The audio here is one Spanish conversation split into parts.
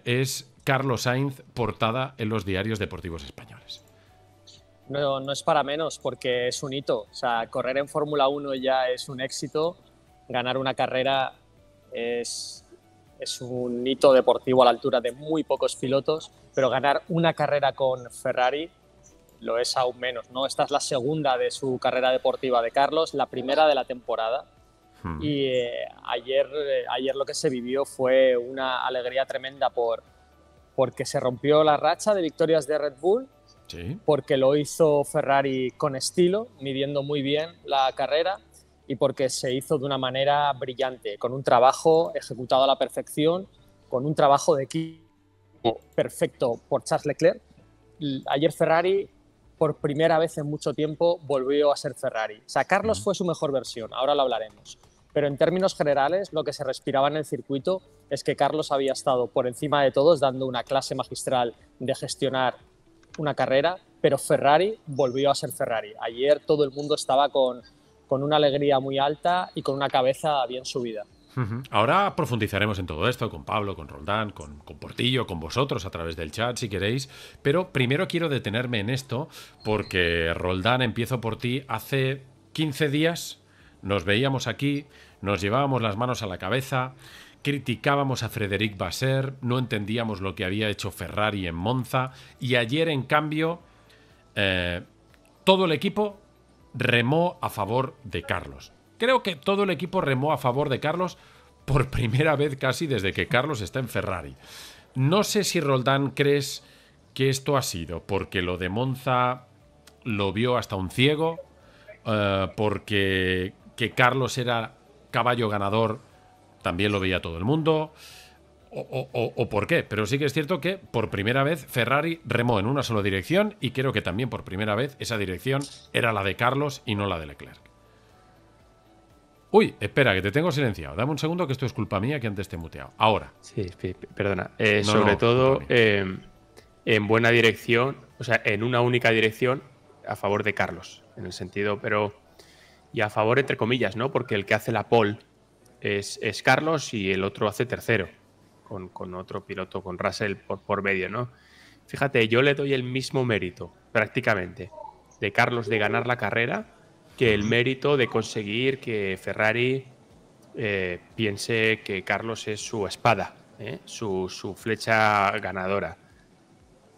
es Carlos Sainz portada en los diarios deportivos españoles? No, no es para menos, porque es un hito. O sea, correr en Fórmula 1 ya es un éxito. Ganar una carrera es un hito deportivo a la altura de muy pocos pilotos, pero ganar una carrera con Ferrari lo es aún menos, ¿no? Esta es la segunda de su carrera deportiva de Carlos, la primera de la temporada. Y ayer lo que se vivió fue una alegría tremenda porque se rompió la racha de victorias de Red Bull, Sí. porque lo hizo Ferrari con estilo, midiendo muy bien la carrera, y porque se hizo de una manera brillante, con un trabajo ejecutado a la perfección, con un trabajo de equipo perfecto por Charles Leclerc. Ayer Ferrari, por primera vez en mucho tiempo, volvió a ser Ferrari. O sea, Carlos fue su mejor versión, ahora lo hablaremos. Pero en términos generales, lo que se respiraba en el circuito es que Carlos había estado por encima de todos, dando una clase magistral de gestionar una carrera, pero Ferrari volvió a ser Ferrari. Ayer todo el mundo estaba con una alegría muy alta y con una cabeza bien subida. Ahora profundizaremos en todo esto con Pablo, con Roldán, con Portillo, con vosotros a través del chat si queréis, pero primero quiero detenerme en esto porque Roldán, empiezo por ti. Hace 15 días nos veíamos aquí, nos llevábamos las manos a la cabeza, criticábamos a Frédéric Vasseur, no entendíamos lo que había hecho Ferrari en Monza, y ayer en cambio todo el equipo remó a favor de Carlos. Creo que todo el equipo remó a favor de Carlos por primera vez casi desde que Carlos está en Ferrari. No sé si, Roldán, crees que esto ha sido porque lo de Monza lo vio hasta un ciego, porque que Carlos era caballo ganador también lo veía todo el mundo, o por qué. Pero sí que es cierto que por primera vez Ferrari remó en una sola dirección, y creo que también por primera vez esa dirección era la de Carlos y no la de Leclerc. Uy, espera, que te tengo silenciado. Dame un segundo, que esto es culpa mía, que antes te he muteado. Ahora. Sí, perdona. No, sobre no, todo culpa mía. en buena dirección, o sea, en una única dirección a favor de Carlos, en el sentido, pero y a favor entre comillas, ¿no? Porque el que hace la pole es Carlos y el otro hace tercero, con otro piloto, con Russell por medio, ¿no? Fíjate, yo le doy el mismo mérito, prácticamente, de Carlos de ganar la carrera que el mérito de conseguir que Ferrari piense que Carlos es su espada, su flecha ganadora.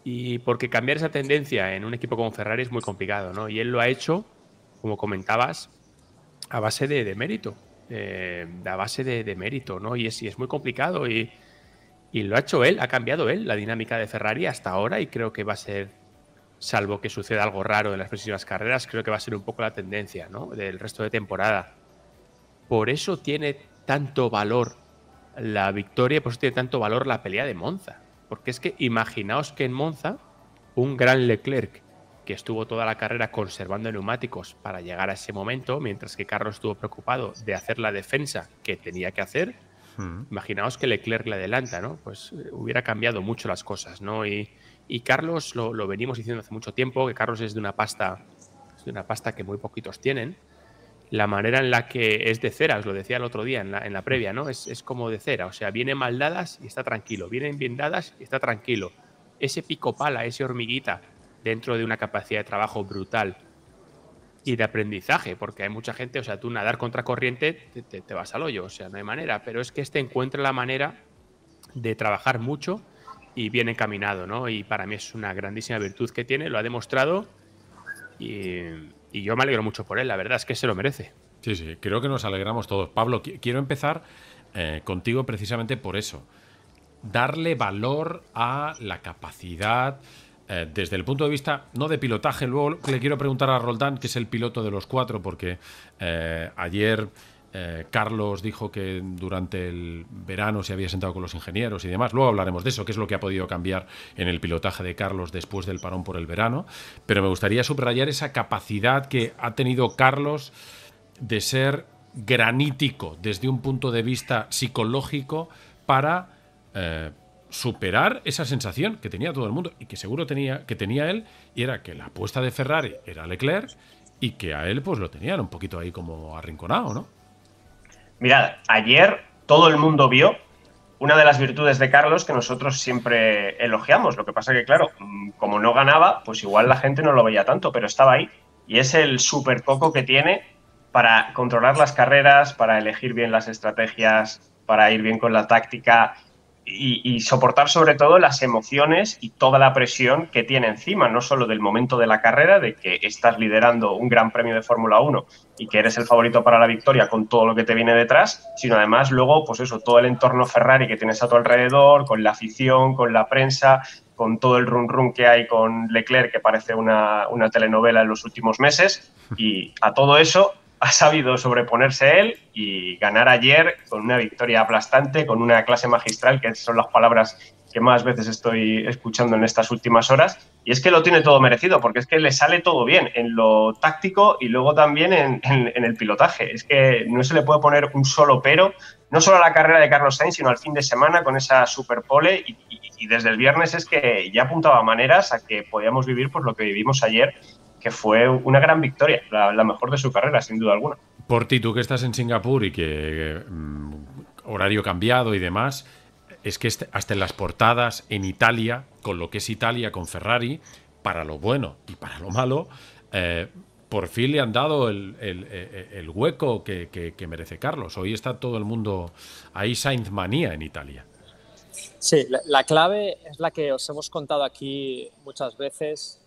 Y porque cambiar esa tendencia en un equipo como Ferrari es muy complicado, ¿no? Y él lo ha hecho, como comentabas, a base de mérito. A base de mérito, ¿no? Y es muy complicado y lo ha hecho él, ha cambiado él la dinámica de Ferrari hasta ahora, y creo que va a ser, salvo que suceda algo raro en las próximas carreras, creo que va a ser un poco la tendencia, ¿no? Del resto de temporada. Por eso tiene tanto valor la victoria, por eso tiene tanto valor la pelea de Monza. Porque es que imaginaos que en Monza un gran Leclerc, que estuvo toda la carrera conservando neumáticos para llegar a ese momento, mientras que Carlos estuvo preocupado de hacer la defensa que tenía que hacer, imaginaos que Leclerc le adelanta, ¿no? Pues hubiera cambiado mucho las cosas, ¿no? Y Carlos, lo venimos diciendo hace mucho tiempo, que Carlos es de una pasta que muy poquitos tienen. La manera en la que es de cera, os lo decía el otro día en la previa, ¿no? Es como de cera, o sea, vienen mal dadas y está tranquilo, vienen bien dadas y está tranquilo. Ese pico pala, ese hormiguita, dentro de una capacidad de trabajo brutal y de aprendizaje, porque hay mucha gente, o sea, tú nadar contra corriente te vas al hoyo, o sea, no hay manera, pero es que encuentra la manera de trabajar mucho y bien encaminado, ¿no? Y para mí es una grandísima virtud que tiene, lo ha demostrado, y yo me alegro mucho por él, la verdad es que se lo merece. Sí, sí, creo que nos alegramos todos. Pablo, quiero empezar contigo precisamente por eso. Darle valor a la capacidad, desde el punto de vista, no de pilotaje. Luego le quiero preguntar a Roldán, que es el piloto de los cuatro, porque ayer Carlos dijo que durante el verano se había sentado con los ingenieros y demás. Luego hablaremos de eso, qué es lo que ha podido cambiar en el pilotaje de Carlos después del parón por el verano. Pero me gustaría subrayar esa capacidad que ha tenido Carlos de ser granítico desde un punto de vista psicológico para superar esa sensación que tenía todo el mundo y que seguro tenía él, y era que la apuesta de Ferrari era Leclerc y que a él pues lo tenían un poquito ahí como arrinconado, ¿no? Mirad, ayer todo el mundo vio una de las virtudes de Carlos que nosotros siempre elogiamos. Lo que pasa que, claro, como no ganaba, pues igual la gente no lo veía tanto, pero estaba ahí. Y es el super coco que tiene para controlar las carreras, para elegir bien las estrategias, para ir bien con la táctica y soportar sobre todo las emociones y toda la presión que tiene encima, no solo del momento de la carrera, de que estás liderando un gran premio de Fórmula 1 y que eres el favorito para la victoria con todo lo que te viene detrás, sino además luego, pues eso, todo el entorno Ferrari que tienes a tu alrededor, con la afición, con la prensa, con todo el run run que hay con Leclerc, que parece una telenovela en los últimos meses, y a todo eso ha sabido sobreponerse él y ganar ayer con una victoria aplastante, con una clase magistral, que son las palabras que más veces estoy escuchando en estas últimas horas. Y es que lo tiene todo merecido, porque es que le sale todo bien en lo táctico y luego también en el pilotaje. Es que no se le puede poner un solo pero, no solo a la carrera de Carlos Sainz, sino al fin de semana con esa superpole. Y desde el viernes es que ya apuntaba maneras a que podíamos vivir pues lo que vivimos ayer, que fue una gran victoria, la mejor de su carrera, sin duda alguna. Por ti, tú que estás en Singapur y que horario cambiado y demás, es que hasta en las portadas en Italia, con lo que es Italia, con Ferrari, para lo bueno y para lo malo, por fin le han dado el hueco que merece Carlos. Hoy está todo el mundo ahí, Sainz manía en Italia. Sí, la clave es la que os hemos contado aquí muchas veces,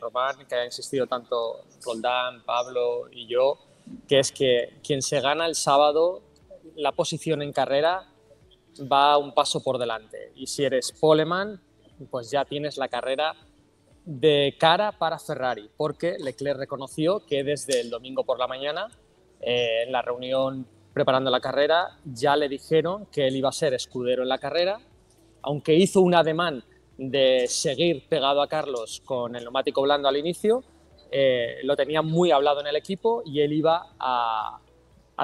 Román, que ha insistido tanto Roldán, Pablo y yo, que es que quien se gana el sábado la posición en carrera va un paso por delante. Y si eres poleman, pues ya tienes la carrera de cara para Ferrari, porque Leclerc reconoció que desde el domingo por la mañana, en la reunión preparando la carrera, ya le dijeron que él iba a ser escudero en la carrera, aunque hizo un ademán de seguir pegado a Carlos con el neumático blando al inicio, lo tenía muy hablado en el equipo y él iba a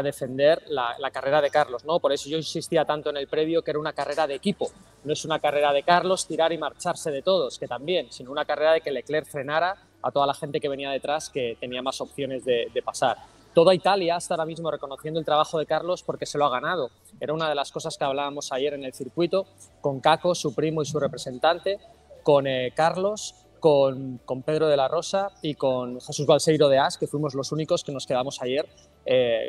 defender la carrera de Carlos, ¿no? Por eso yo insistía tanto en el previo que era una carrera de equipo. No es una carrera de Carlos tirar y marcharse de todos, que también, sino una carrera de que Leclerc frenara a toda la gente que venía detrás, que tenía más opciones de pasar. Toda Italia está ahora mismo reconociendo el trabajo de Carlos porque se lo ha ganado. Era una de las cosas que hablábamos ayer en el circuito con Caco, su primo y su representante, con Carlos, con Pedro de la Rosa y con Jesús Balseiro de As, que fuimos los únicos que nos quedamos ayer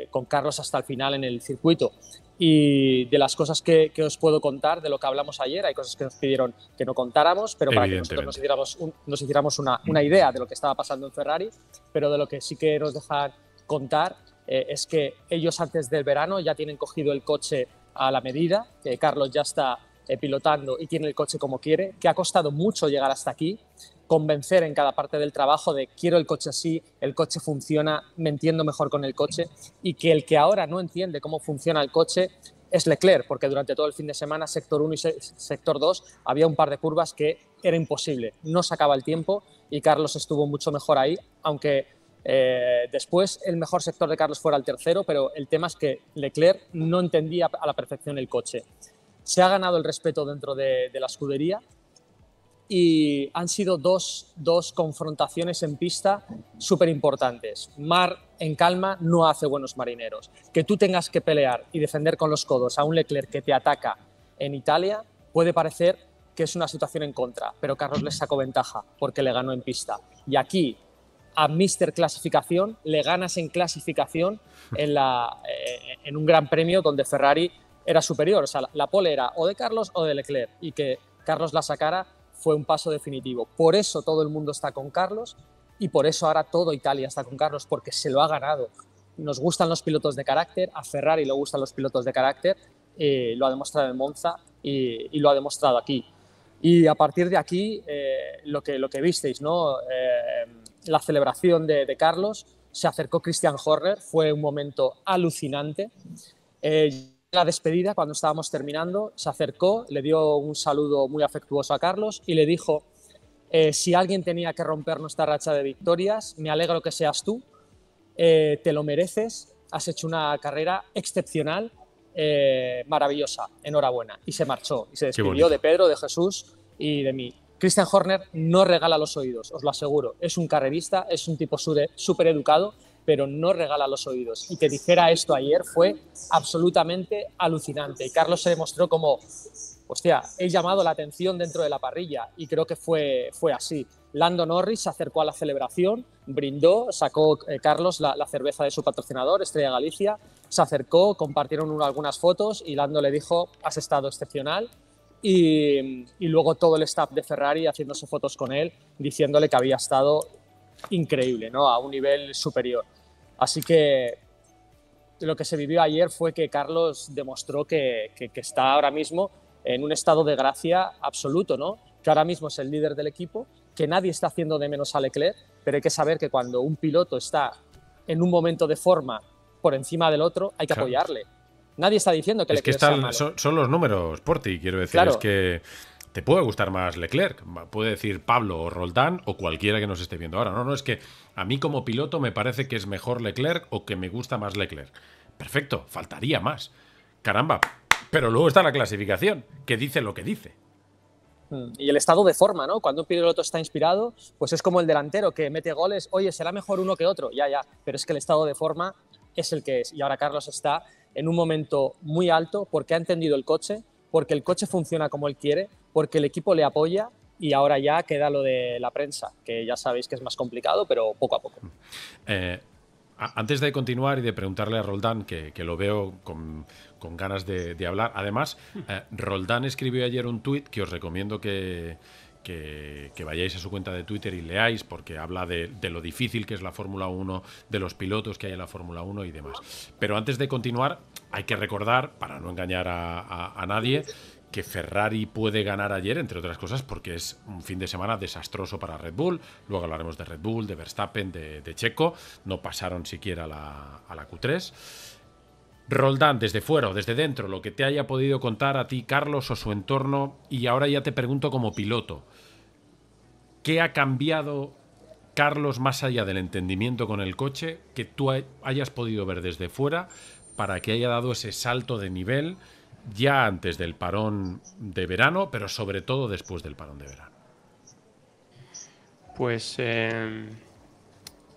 con Carlos hasta el final en el circuito. Y de las cosas que os puedo contar, de lo que hablamos ayer, hay cosas que nos pidieron que no contáramos, pero para que nosotros nos hiciéramos una idea de lo que estaba pasando en Ferrari, pero de lo que sí que nos dejan contar es que ellos antes del verano ya tienen cogido el coche a la medida, que Carlos ya está pilotando y tiene el coche como quiere, que ha costado mucho llegar hasta aquí, convencer en cada parte del trabajo de quiero el coche así, el coche funciona, me entiendo mejor con el coche, y que el que ahora no entiende cómo funciona el coche es Leclerc, porque durante todo el fin de semana, sector 1 y sector 2, había un par de curvas que era imposible, no sacaba el tiempo y Carlos estuvo mucho mejor ahí, aunque después el mejor sector de Carlos fuera el tercero, pero el tema es que Leclerc no entendía a la perfección el coche. Se ha ganado el respeto dentro de la escudería y han sido dos confrontaciones en pista súper importantes. Mar en calma no hace buenos marineros. Que tú tengas que pelear y defender con los codos a un Leclerc que te ataca en Italia puede parecer que es una situación en contra, pero Carlos le sacó ventaja porque le ganó en pista. Y aquí a Mr. Clasificación le ganas en clasificación en un gran premio donde Ferrari era superior. O sea, la pole era o de Carlos o de Leclerc, y que Carlos la sacara fue un paso definitivo. Por eso todo el mundo está con Carlos y por eso ahora todo Italia está con Carlos, porque se lo ha ganado. Nos gustan los pilotos de carácter, a Ferrari le gustan los pilotos de carácter, lo ha demostrado en Monza y lo ha demostrado aquí. Y a partir de aquí, lo que visteis, ¿no? La celebración de Carlos, se acercó Christian Horner, fue un momento alucinante. La despedida, cuando estábamos terminando, se acercó, le dio un saludo muy afectuoso a Carlos y le dijo: si alguien tenía que romper nuestra racha de victorias, me alegro que seas tú, te lo mereces, has hecho una carrera excepcional, maravillosa, enhorabuena. Y se marchó y se despidió de Pedro, de Jesús y de mí. Christian Horner no regala los oídos, os lo aseguro. Es un carrerista, es un tipo súper educado pero no regala los oídos. Y que dijera esto ayer fue absolutamente alucinante. Y Carlos se demostró como, hostia, he llamado la atención dentro de la parrilla, y creo que fue así. Lando Norris se acercó a la celebración, brindó, sacó Carlos la cerveza de su patrocinador, Estrella Galicia, se acercó, compartieron algunas fotos y Lando le dijo, has estado excepcional. Y luego todo el staff de Ferrari haciéndose fotos con él, diciéndole que había estado increíble, ¿no? A un nivel superior. Así que lo que se vivió ayer fue que Carlos demostró que está ahora mismo en un estado de gracia absoluto, ¿no? Que ahora mismo es el líder del equipo, que nadie está haciendo de menos a Leclerc, pero hay que saber que cuando un piloto está en un momento de forma por encima del otro, hay que apoyarle. Nadie está diciendo que Leclerc sea malo. Son los números, Porti, quiero decir, claro. Es que te puede gustar más Leclerc, puede decir Pablo o Roldán o cualquiera que nos esté viendo ahora. No, es que a mí como piloto me parece que es mejor Leclerc o que me gusta más Leclerc. Perfecto, faltaría más. Caramba, pero luego está la clasificación, que dice lo que dice. Y el estado de forma, ¿no? Cuando un piloto está inspirado, pues es como el delantero que mete goles, oye, será mejor uno que otro, ya, pero es que el estado de forma es el que es. Y ahora Carlos está en un momento muy alto porque ha entendido el coche, porque el coche funciona como él quiere, porque el equipo le apoya, y ahora ya queda lo de la prensa, que ya sabéis que es más complicado, pero poco a poco. Antes de continuar y de preguntarle a Roldán, que lo veo con ganas de hablar, además, Roldán escribió ayer un tuit que os recomiendo que vayáis a su cuenta de Twitter y leáis, porque habla de lo difícil que es la Fórmula 1, de los pilotos que hay en la Fórmula 1 y demás. Pero antes de continuar, hay que recordar, para no engañar a nadie, que Ferrari puede ganar ayer, entre otras cosas, porque es un fin de semana desastroso para Red Bull. Luego hablaremos de Red Bull, de Verstappen, de Checo. No pasaron siquiera a la Q3. Roldán, desde fuera o desde dentro, lo que te haya podido contar a ti, Carlos, o su entorno. Y ahora ya te pregunto como piloto, ¿qué ha cambiado Carlos más allá del entendimiento con el coche que tú hayas podido ver desde fuera para que haya dado ese salto de nivel ya antes del parón de verano, pero sobre todo después del parón de verano? Pues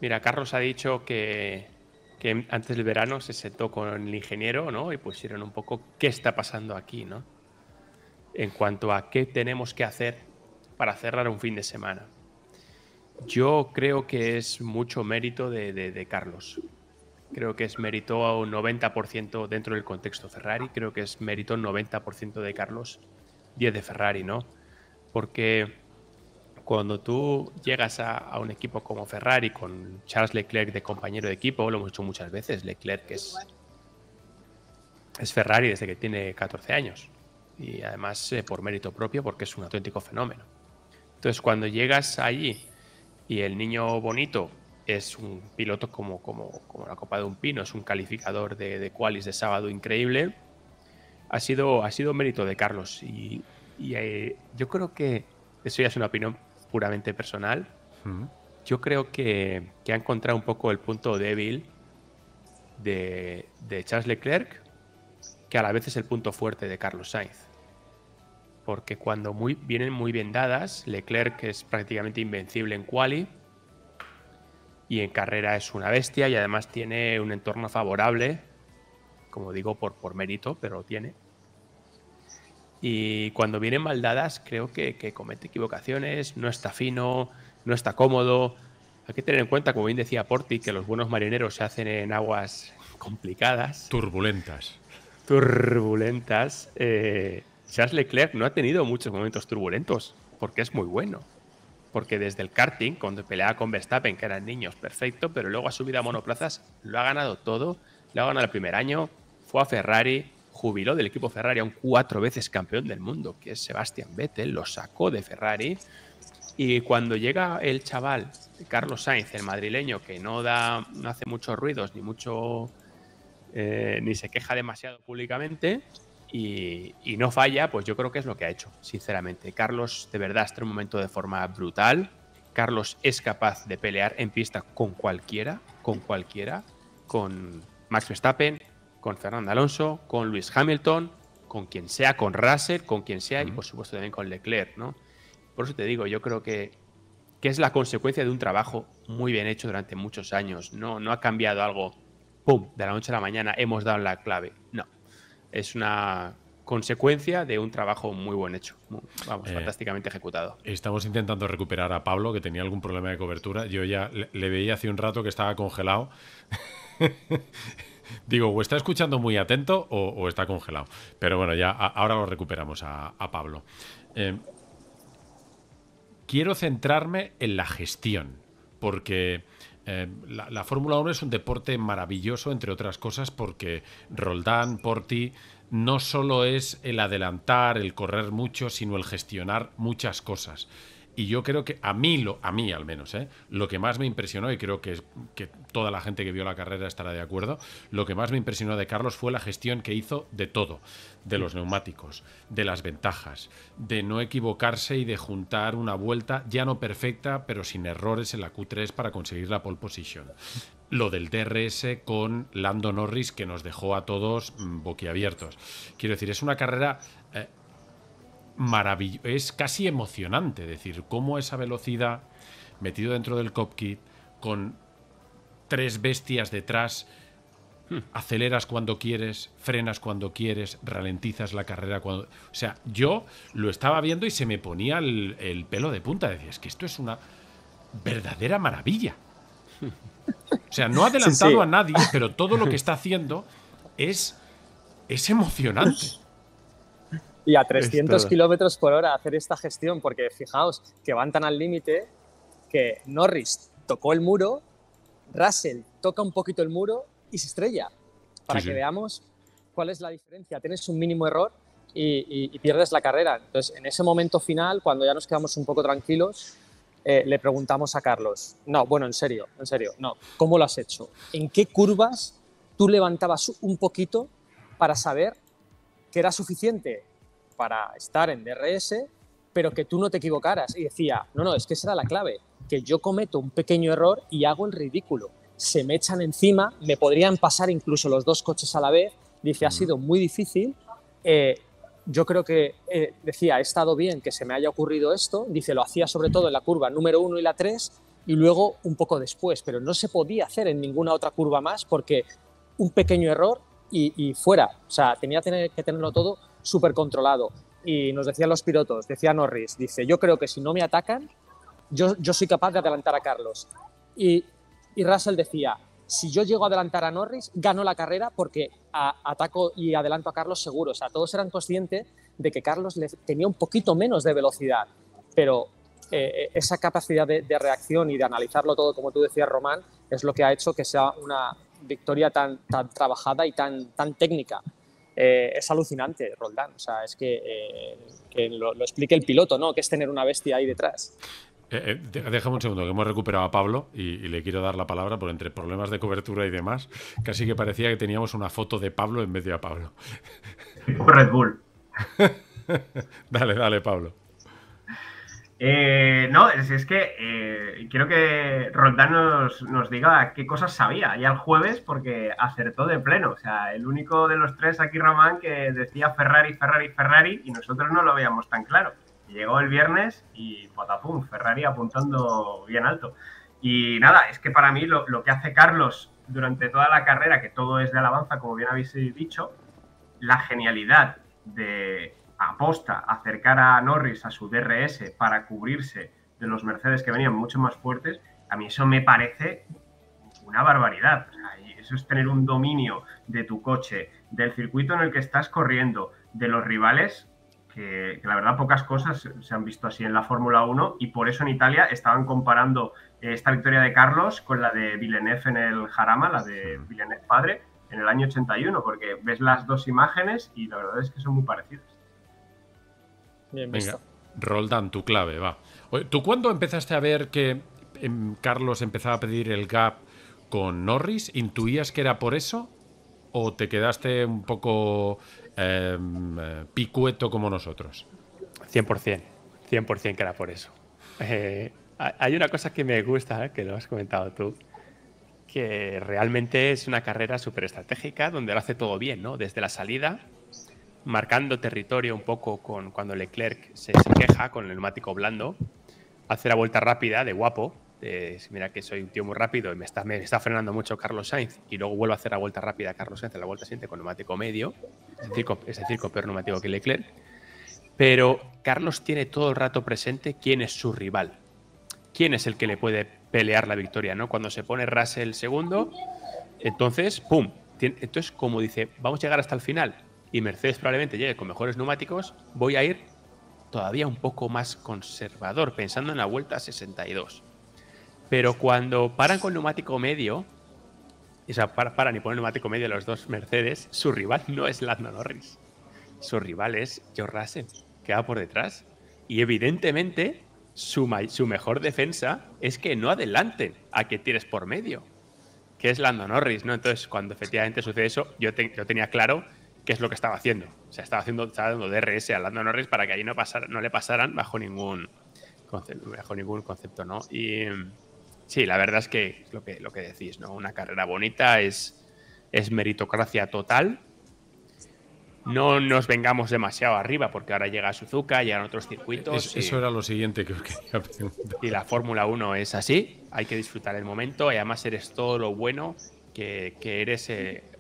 mira, Carlos ha dicho que antes del verano se sentó con el ingeniero, ¿no? Y pusieron un poco qué está pasando aquí, ¿no? En cuanto a qué tenemos que hacer para cerrar un fin de semana. Yo creo que es mucho mérito de Carlos. Creo que es mérito a un 90% dentro del contexto Ferrari. Creo que es mérito 90% de Carlos, 10 de Ferrari, ¿no? Porque cuando tú llegas a un equipo como Ferrari con Charles Leclerc de compañero de equipo, lo hemos hecho muchas veces, Leclerc es Ferrari desde que tiene 14 años y además por mérito propio, porque es un auténtico fenómeno. Entonces cuando llegas allí y el niño bonito es un piloto como la copa de un pino, es un calificador de qualis de sábado increíble, ha sido mérito de Carlos y yo creo que eso ya es una opinión puramente personal. Yo creo que ha encontrado un poco el punto débil de Charles Leclerc, que a la vez es el punto fuerte de Carlos Sainz. Porque cuando vienen muy bien dadas, Leclerc es prácticamente invencible en quali y en carrera es una bestia y además tiene un entorno favorable, como digo, por mérito, pero lo tiene. Y cuando vienen mal dadas, creo que comete equivocaciones, no está fino, no está cómodo. Hay que tener en cuenta, como bien decía Porti, que los buenos marineros se hacen en aguas complicadas. Turbulentas. Charles Leclerc no ha tenido muchos momentos turbulentos, porque es muy bueno. Porque desde el karting, cuando peleaba con Verstappen, que eran niños, perfecto, pero luego ha subido a monoplazas, lo ha ganado todo, lo ha ganado el primer año, fue a Ferrari, jubiló del equipo Ferrari a un 4 veces campeón del mundo, que es Sebastian Vettel, lo sacó de Ferrari. Y cuando llega el chaval, Carlos Sainz, el madrileño, que no hace muchos ruidos, ni se queja demasiado públicamente y no falla, pues yo creo que es lo que ha hecho, sinceramente. Carlos de verdad está en un momento de forma brutal. Carlos es capaz de pelear en pista con cualquiera, con Max Verstappen, con Fernando Alonso, con Lewis Hamilton, con quien sea, con Russell, con quien sea, y por supuesto también con Leclerc, ¿no? Por eso te digo, yo creo que que es la consecuencia de un trabajo muy bien hecho durante muchos años. No ha cambiado algo, ¡pum!, de la noche a la mañana hemos dado la clave. No, es una consecuencia de un trabajo muy buen hecho. Vamos, fantásticamente ejecutado. Estamos intentando recuperar a Pablo, que tenía algún problema de cobertura. Yo ya le veía hace un rato que estaba congelado. Digo, o está escuchando muy atento o está congelado. Pero bueno, ya ahora lo recuperamos a Pablo. Quiero centrarme en la gestión, porque la Fórmula 1 es un deporte maravilloso, entre otras cosas, porque Roldán, Porti, no solo es el adelantar, el correr mucho, sino el gestionar muchas cosas. Y yo creo que a mí al menos, lo que más me impresionó, y creo que toda la gente que vio la carrera estará de acuerdo, lo que más me impresionó de Carlos fue la gestión que hizo de todo, de los neumáticos, de las ventajas, de no equivocarse y de juntar una vuelta ya no perfecta, pero sin errores en la Q3 para conseguir la pole position. Lo del DRS con Lando Norris, que nos dejó a todos boquiabiertos. Quiero decir, es una carrera maravilloso, es casi emocionante decir cómo esa velocidad metido dentro del cockpit con 3 bestias detrás, aceleras cuando quieres, frenas cuando quieres, ralentizas la carrera cuando... O sea, yo lo estaba viendo y se me ponía el pelo de punta. Decía, es que esto es una verdadera maravilla. O sea, no ha adelantado a nadie, pero todo lo que está haciendo es emocionante. Y a 300 kilómetros por hora hacer esta gestión, porque fijaos que van tan al límite que Norris tocó el muro, Russell toca un poquito el muro y se estrella. Para que veamos cuál es la diferencia. Tienes un mínimo error y pierdes la carrera. Entonces, en ese momento final, cuando ya nos quedamos un poco tranquilos, le preguntamos a Carlos, no, bueno, en serio, no, ¿cómo lo has hecho? ¿En qué curvas tú levantabas un poquito para saber que era suficiente para estar en DRS, pero que tú no te equivocaras? Y decía, no, es que esa era la clave, que yo cometo un pequeño error y hago el ridículo. Se me echan encima, me podrían pasar incluso los 2 coches a la vez. Dice, ha sido muy difícil. Yo creo que, decía, he estado bien que se me haya ocurrido esto. Dice, lo hacía sobre todo en la curva número 1 y la 3 y luego un poco después, pero no se podía hacer en ninguna otra curva más porque un pequeño error y fuera. O sea, tenía que tenerlo todo súper controlado. Y nos decían los pilotos, decía Norris, dice, yo creo que si no me atacan, yo soy capaz de adelantar a Carlos. Y Russell decía, si yo llego a adelantar a Norris, gano la carrera porque ataco y adelanto a Carlos seguro. O sea, todos eran conscientes de que Carlos tenía un poquito menos de velocidad, pero esa capacidad de reacción y de analizarlo todo, como tú decías, Román, es lo que ha hecho que sea una victoria tan trabajada y tan técnica. Es alucinante, Roldán. O sea, es que lo explique el piloto, ¿no? Que es tener una bestia ahí detrás. Déjame un segundo, que hemos recuperado a Pablo y le quiero dar la palabra, por entre problemas de cobertura y demás, casi que parecía que teníamos una foto de Pablo en vez de a Pablo. Red Bull. Dale, Pablo. No, es que quiero que Roldán nos diga qué cosas sabía ya el jueves, porque acertó de pleno. O sea, el único de los 3 aquí, Román, que decía Ferrari, y nosotros no lo veíamos tan claro. Y llegó el viernes y patapum, Ferrari apuntando bien alto. Y nada, es que para mí lo que hace Carlos durante toda la carrera, que todo es de alabanza, como bien habéis dicho, la genialidad de aposta acercar a Norris a su DRS para cubrirse de los Mercedes que venían mucho más fuertes, a mí eso me parece una barbaridad. O sea, eso es tener un dominio de tu coche, del circuito en el que estás corriendo, de los rivales, que la verdad pocas cosas se han visto así en la Fórmula 1, y por eso en Italia estaban comparando esta victoria de Carlos con la de Villeneuve en el Jarama, la de Villeneuve padre, en el año 81, porque ves las 2 imágenes y la verdad es que son muy parecidas. Bien visto. Venga, Roldán, tu clave, va. Oye, ¿tú cuándo empezaste a ver que Carlos empezaba a pedir el gap con Norris? ¿Intuías que era por eso? ¿O te quedaste un poco picueto como nosotros? 100% que era por eso. Hay una cosa que me gusta, que lo has comentado tú, que realmente es una carrera súper estratégica donde lo hace todo bien, ¿no? Desde la salida, marcando territorio un poco cuando Leclerc se queja con el neumático blando, hace la vuelta rápida de guapo, mira que soy un tío muy rápido y me está frenando mucho Carlos Sainz, y luego vuelve a hacer la vuelta rápida Carlos Sainz en la vuelta siguiente con neumático medio, es decir, con peor neumático que Leclerc. Pero Carlos tiene todo el rato presente quién es su rival, quién es el que le puede pelear la victoria, ¿no? Cuando se pone Russell segundo, entonces, ¡pum! Entonces, como dice, vamos a llegar hasta el final y Mercedes probablemente llegue con mejores neumáticos, voy a ir todavía un poco más conservador, pensando en la vuelta 62. Pero cuando paran con neumático medio, o sea, paran y ponen neumático medio los dos Mercedes, su rival no es Lando Norris. Su rival es George Russell, que va por detrás. Y evidentemente, su mejor defensa es que no adelanten a que tires por medio, que es Lando Norris, ¿no? Entonces, cuando efectivamente sucede eso, yo tenía claro qué es lo que estaba haciendo. O sea, estaba dando DRS a Lando Norris para que ahí no le pasaran bajo ningún concepto, ¿no? Y sí, la verdad es que lo que decís, ¿no? Una carrera bonita es meritocracia total. No nos vengamos demasiado arriba, porque ahora llega Suzuka, llegan otros circuitos. Eso era lo siguiente que os quería preguntar. Y la Fórmula 1 es así, hay que disfrutar el momento y además eres todo lo bueno que eres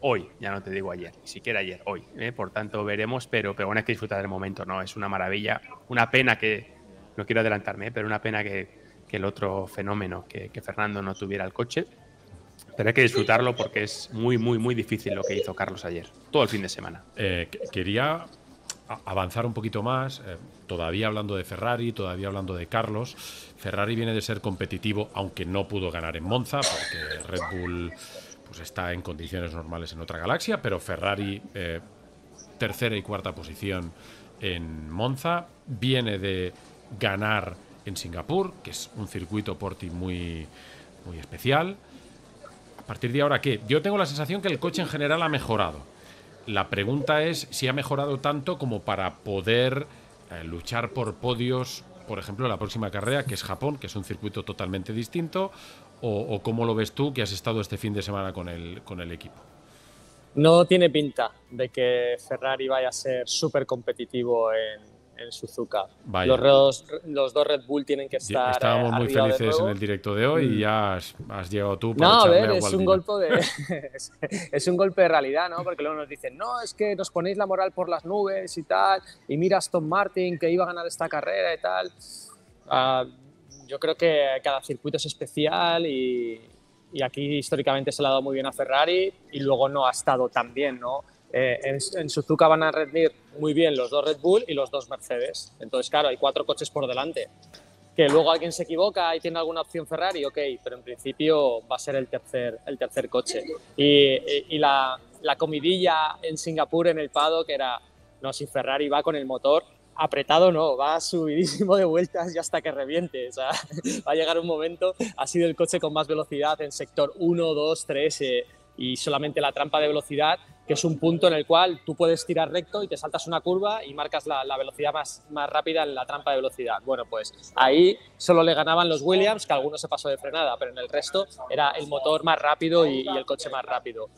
hoy, ya no te digo ayer, ni siquiera ayer, hoy. Por tanto, veremos, pero bueno, hay que disfrutar del momento, ¿no? Es una maravilla, una pena que, no quiero adelantarme, pero una pena que el otro fenómeno, que Fernando no tuviera el coche. Pero hay que disfrutarlo porque es muy, muy, muy difícil lo que hizo Carlos ayer, todo el fin de semana. Quería avanzar un poquito más, todavía hablando de Ferrari, todavía hablando de Carlos. Ferrari viene de ser competitivo, aunque no pudo ganar en Monza, porque Red Bull pues está en condiciones normales en otra galaxia, pero Ferrari, tercera y cuarta posición en Monza, viene de ganar en Singapur, que es un circuito Porti muy, muy especial. A partir de ahora, ¿qué? Yo tengo la sensación que el coche en general ha mejorado. La pregunta es si ha mejorado tanto como para poder luchar por podios, por ejemplo, en la próxima carrera, que es Japón, que es un circuito totalmente distinto, o cómo lo ves tú, que has estado este fin de semana con el equipo. No tiene pinta de que Ferrari vaya a ser súper competitivo en Suzuka. Los dos Red Bull tienen que estar. Estábamos muy felices en el directo de hoy y ya has llegado tú para no, a echarle ver, agua es al un vino. es un golpe de realidad, ¿no? Porque luego nos dicen, no, es que nos ponéis la moral por las nubes y tal, y mira Aston Martin que iba a ganar esta carrera y tal. Yo creo que cada circuito es especial y aquí históricamente se le ha dado muy bien a Ferrari y luego no ha estado tan bien, ¿no? En Suzuka van a rendir muy bien los dos Red Bull y los dos Mercedes. Entonces, claro, hay 4 coches por delante. Que luego alguien se equivoca y tiene alguna opción Ferrari, ok, pero en principio va a ser el tercer coche. Y la comidilla en Singapur en el paddock era, no, si Ferrari va con el motor apretado, no, va subidísimo de vueltas y hasta que reviente. O sea, va a llegar un momento, ha sido el coche con más velocidad en sector 1, 2, 3 y solamente la trampa de velocidad, que es un punto en el cual tú puedes tirar recto y te saltas una curva y marcas la velocidad más rápida en la trampa de velocidad. Bueno, pues ahí solo le ganaban los Williams, que alguno se pasó de frenada, pero en el resto era el motor más rápido y el coche más rápido.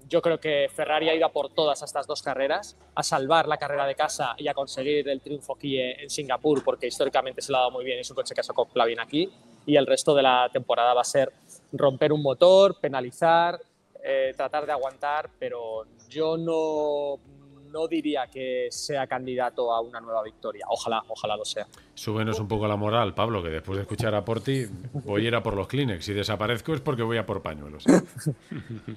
Yo creo que Ferrari ha ido a por todas estas 2 carreras, a salvar la carrera de casa y a conseguir el triunfo aquí en Singapur, porque históricamente se le ha dado muy bien, es un coche que se acopla bien aquí, y el resto de la temporada va a ser romper un motor, penalizar, tratar de aguantar, pero yo no diría que sea candidato a una nueva victoria. Ojalá lo sea. Súbenos un poco la moral, Pablo, que después de escuchar a Porti voy a ir a por los Kleenex. Si desaparezco es porque voy a por pañuelos.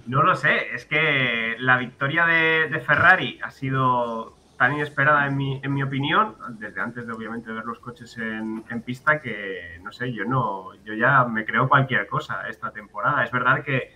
No lo sé, es que la victoria de Ferrari ha sido tan inesperada en mi opinión, desde antes de obviamente ver los coches en pista, que no sé, yo ya me creo cualquier cosa esta temporada. Es verdad que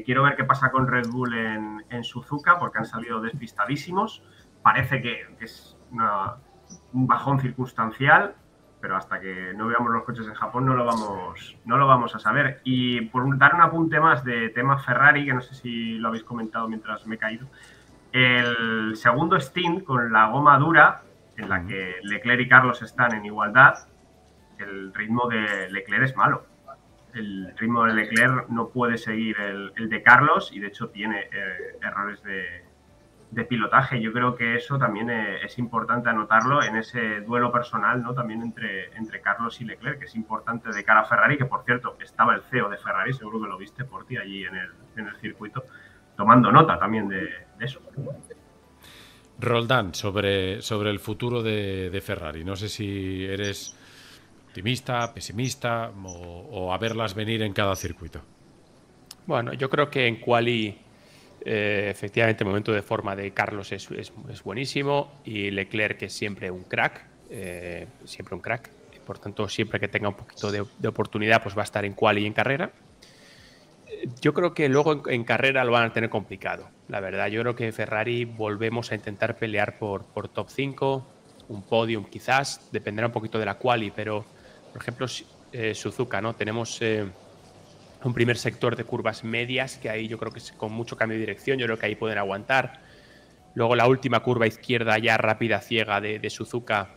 quiero ver qué pasa con Red Bull en Suzuka, porque han salido despistadísimos. Parece que es un bajón circunstancial, pero hasta que no veamos los coches en Japón no lo vamos a saber. Y por dar un apunte más de tema Ferrari, que no sé si lo habéis comentado mientras me he caído, el segundo stint con la goma dura, en la que Leclerc y Carlos están en igualdad, el ritmo de Leclerc es malo. El ritmo de Leclerc no puede seguir el de Carlos y de hecho tiene errores de pilotaje. Yo creo que eso también es importante anotarlo en ese duelo personal, ¿no? También entre Carlos y Leclerc, que es importante de cara a Ferrari, que por cierto estaba el CEO de Ferrari, seguro que lo viste por ti allí en el circuito, tomando nota también de eso. Roldán, sobre el futuro de Ferrari. No sé si eres optimista, pesimista o a verlas venir en cada circuito. Bueno, yo creo que en quali efectivamente el momento de forma de Carlos es buenísimo y Leclerc es siempre un crack, por tanto siempre que tenga un poquito de oportunidad pues va a estar en quali y en carrera. Yo creo que luego en carrera lo van a tener complicado, la verdad. Yo creo que Ferrari volvemos a intentar pelear por top 5, un podium quizás, dependerá un poquito de la quali, pero por ejemplo Suzuka, ¿no? Tenemos un primer sector de curvas medias que ahí yo creo que es con mucho cambio de dirección, yo creo que ahí pueden aguantar. Luego la última curva izquierda ya rápida ciega de Suzuka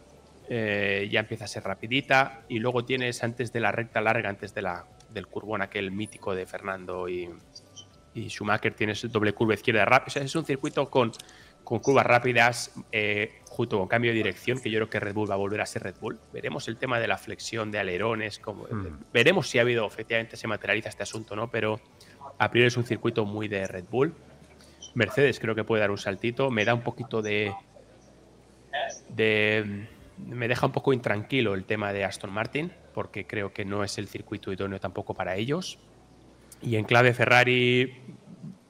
ya empieza a ser rapidita, y luego tienes antes de la recta larga, antes del curvón aquel mítico de Fernando y Schumacher, tienes doble curva izquierda rápida. O sea, es un circuito con curvas rápidas junto con cambio de dirección, que yo creo que Red Bull va a volver a ser Red Bull. Veremos el tema de la flexión de alerones, veremos si ha habido, efectivamente se materializa este asunto, ¿no? Pero a priori es un circuito muy de Red Bull. Mercedes creo que puede dar un saltito, me da un poquito me deja un poco intranquilo el tema de Aston Martin, porque creo que no es el circuito idóneo tampoco para ellos. Y en clave Ferrari,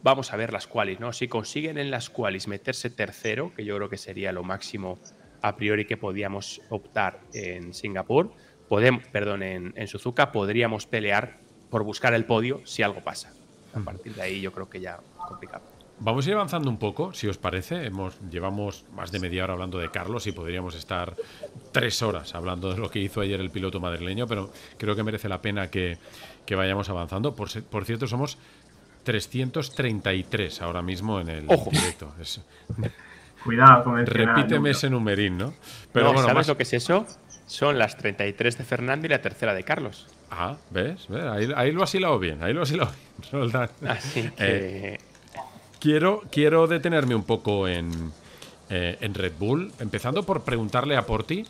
vamos a ver las qualis, ¿no? Si consiguen en las qualis meterse tercero, que yo creo que sería lo máximo a priori que podíamos optar en Singapur, en Suzuka, podríamos pelear por buscar el podio si algo pasa. A partir de ahí yo creo que ya es complicado. Vamos a ir avanzando un poco, si os parece. Llevamos más de media hora hablando de Carlos y podríamos estar 3 horas hablando de lo que hizo ayer el piloto madrileño, pero creo que merece la pena que vayamos avanzando. Por cierto, somos 333 ahora mismo en el directo. Cuidado con mencionar. Repíteme ese numerín, ¿no? Pero no, bueno, ¿sabes lo que es eso? Son las 33 de Fernando y la tercera de Carlos. Ah, ¿ves? Ahí lo has hilado bien, Así que... Quiero detenerme un poco en Red Bull, empezando por preguntarle a Porti.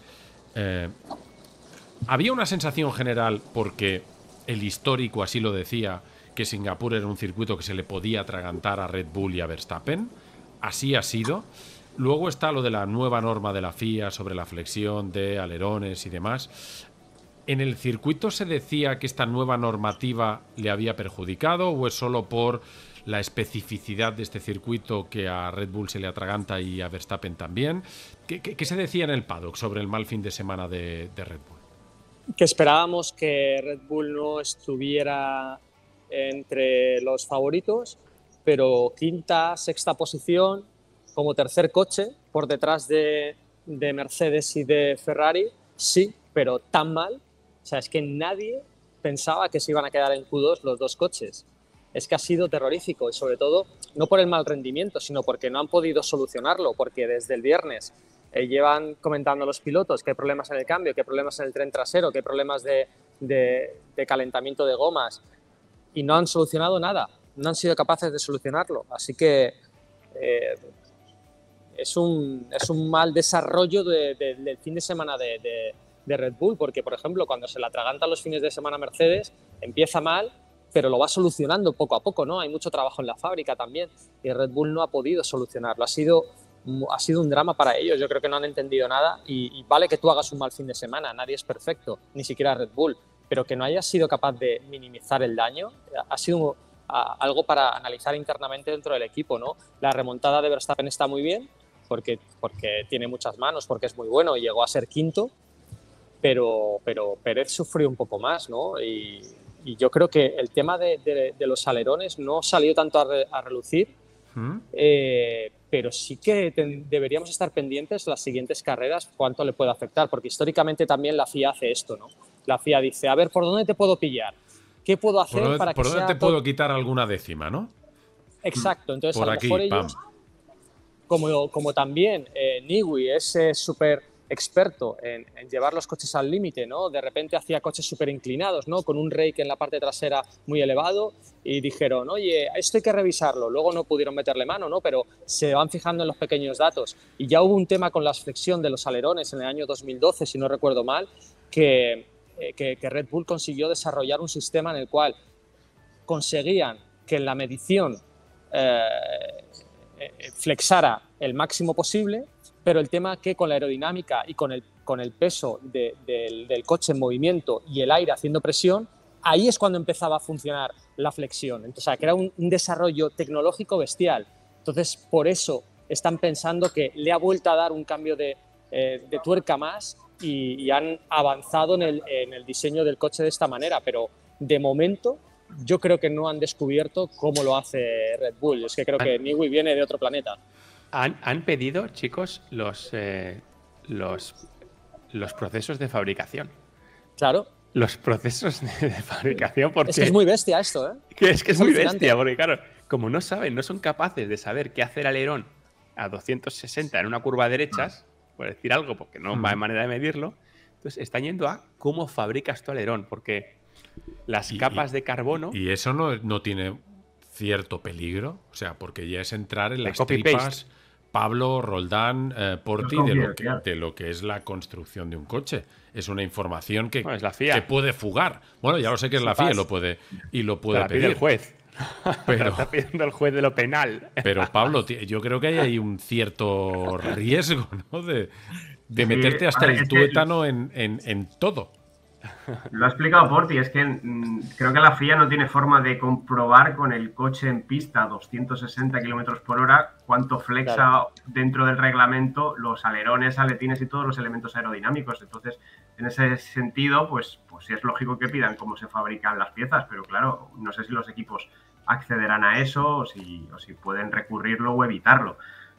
Había una sensación general, porque el histórico así lo decía, que Singapur era un circuito que se le podía atragantar a Red Bull y a Verstappen. Así ha sido. Luego está lo de la nueva norma de la FIA sobre la flexión de alerones y demás. ¿En el circuito se decía que esta nueva normativa le había perjudicado o es solo por la especificidad de este circuito que a Red Bull se le atraganta y a Verstappen también? ¿Qué se decía en el paddock sobre el mal fin de semana de Red Bull? Que esperábamos que Red Bull no estuviera entre los favoritos, pero quinta, sexta posición como tercer coche por detrás de Mercedes y de Ferrari, sí, pero tan mal. O sea, es que nadie pensaba que se iban a quedar en Q2 los dos coches. Es que ha sido terrorífico, y sobre todo no por el mal rendimiento, sino porque no han podido solucionarlo, porque desde el viernes llevan comentando los pilotos que hay problemas en el cambio, que hay problemas en el tren trasero, que hay problemas de calentamiento de gomas, y no han solucionado nada, no han sido capaces de solucionarlo. Así que es un mal desarrollo del fin de semana de Red Bull, porque, por ejemplo, cuando se le atragantan los fines de semana Mercedes, empieza mal, pero lo va solucionando poco a poco, ¿no? Hay mucho trabajo en la fábrica también, y Red Bull no ha podido solucionarlo. Ha sido un drama para ellos. Yo creo que no han entendido nada, y vale que tú hagas un mal fin de semana, nadie es perfecto, ni siquiera Red Bull, pero que no hayas sido capaz de minimizar el daño ha sido algo para analizar internamente dentro del equipo, ¿no? La remontada de Verstappen está muy bien, porque tiene muchas manos, porque es muy bueno y llegó a ser quinto, pero Pérez sufrió un poco más, ¿no? Y yo creo que el tema de los alerones no salió tanto a relucir, pero sí que deberíamos estar pendientes las siguientes carreras cuánto le puede afectar, porque históricamente también la FIA hace esto, ¿no? La FIA dice, a ver, ¿por dónde te puedo pillar? ¿Qué puedo hacer para que sea...? ¿Por dónde te puedo quitar alguna décima, no? Exacto, entonces por a lo aquí, mejor ellos, como también Newey es súper experto en llevar los coches al límite, ¿no? De repente hacía coches súper inclinados, ¿no? Con un rake en la parte trasera muy elevado y dijeron, oye, esto hay que revisarlo. Luego no pudieron meterle mano, ¿no? Pero se van fijando en los pequeños datos. Y ya hubo un tema con la flexión de los alerones en el año 2012, si no recuerdo mal, que Red Bull consiguió desarrollar un sistema en el cual conseguían que en la medición flexara el máximo posible, pero el tema que con la aerodinámica y con el peso del coche en movimiento y el aire haciendo presión, ahí es cuando empezaba a funcionar la flexión. Entonces, o sea, que era un desarrollo tecnológico bestial. Entonces, por eso están pensando que le ha vuelto a dar un cambio de tuerca más y han avanzado en el diseño del coche de esta manera, pero de momento yo creo que no han descubierto cómo lo hace Red Bull. Es que creo que Newey viene de otro planeta. Han pedido, chicos, los procesos de fabricación. Claro. Los procesos de fabricación, porque... Es que es muy bestia esto, ¿eh? Es que es muy bestia, porque claro, como no saben, no son capaces de saber qué hacer alerón a 260 en una curva de derechas, por decir algo, porque no hay manera de medirlo, entonces están yendo a cómo fabricas tu alerón, porque las capas de carbono... ¿Y eso no tiene cierto peligro? O sea, porque ya es entrar en las copy-paste. tripas, Pablo, Roldán, Porti, de lo que es la construcción de un coche. Es una información que, es la FIA. que puede fugar. Bueno, ya lo sé que es la FIA y lo puede la pedir. Pide el juez. Pero está pidiendo el juez de lo penal. Pero, Pablo, yo creo que hay ahí un cierto riesgo, ¿no? De meterte hasta el tuétano en todo. Lo ha explicado Porti, es que creo que la FIA no tiene forma de comprobar con el coche en pista a 260 km por hora cuánto flexa dentro del reglamento los alerones, aletines y todos los elementos aerodinámicos. Entonces, en ese sentido, pues sí es lógico que pidan cómo se fabrican las piezas, pero claro, no sé si los equipos accederán a eso o si pueden recurrirlo o evitarlo.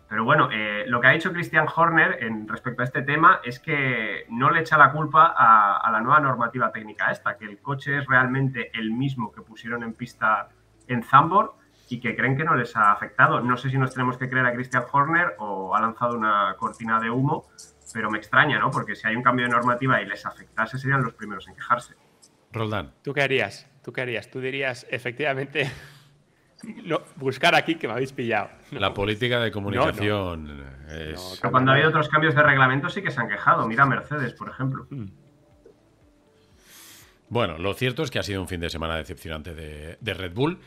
Pero bueno, lo que ha dicho Christian Horner respecto a este tema es que no le echa la culpa a la nueva normativa técnica esta, que el coche es realmente el mismo que pusieron en pista en Zandvoort y que creen que no les ha afectado. No sé si nos tenemos que creer a Christian Horner o ha lanzado una cortina de humo, pero me extraña, ¿no? Porque si hay un cambio de normativa y les afectase, serían los primeros en quejarse. Roldán. ¿Tú qué harías? Tú dirías, efectivamente... No, buscar aquí que me habéis pillado. No. La política de comunicación es... Pero cuando ha habido otros cambios de reglamento sí que se han quejado. Mira Mercedes, por ejemplo. Bueno, lo cierto es que ha sido un fin de semana decepcionante de Red Bull.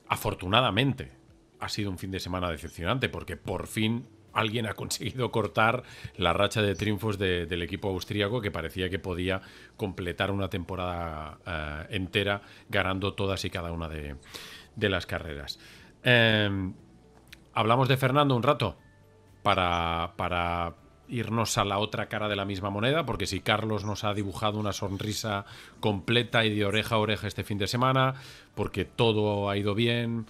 Afortunadamente ha sido un fin de semana decepcionante porque por fin alguien ha conseguido cortar la racha de triunfos del equipo austríaco que parecía que podía completar una temporada entera ganando todas y cada una de las carreras. Hablamos de Fernando un rato para irnos a la otra cara de la misma moneda, porque si Carlos nos ha dibujado una sonrisa completa y de oreja a oreja este fin de semana, porque todo ha ido bien,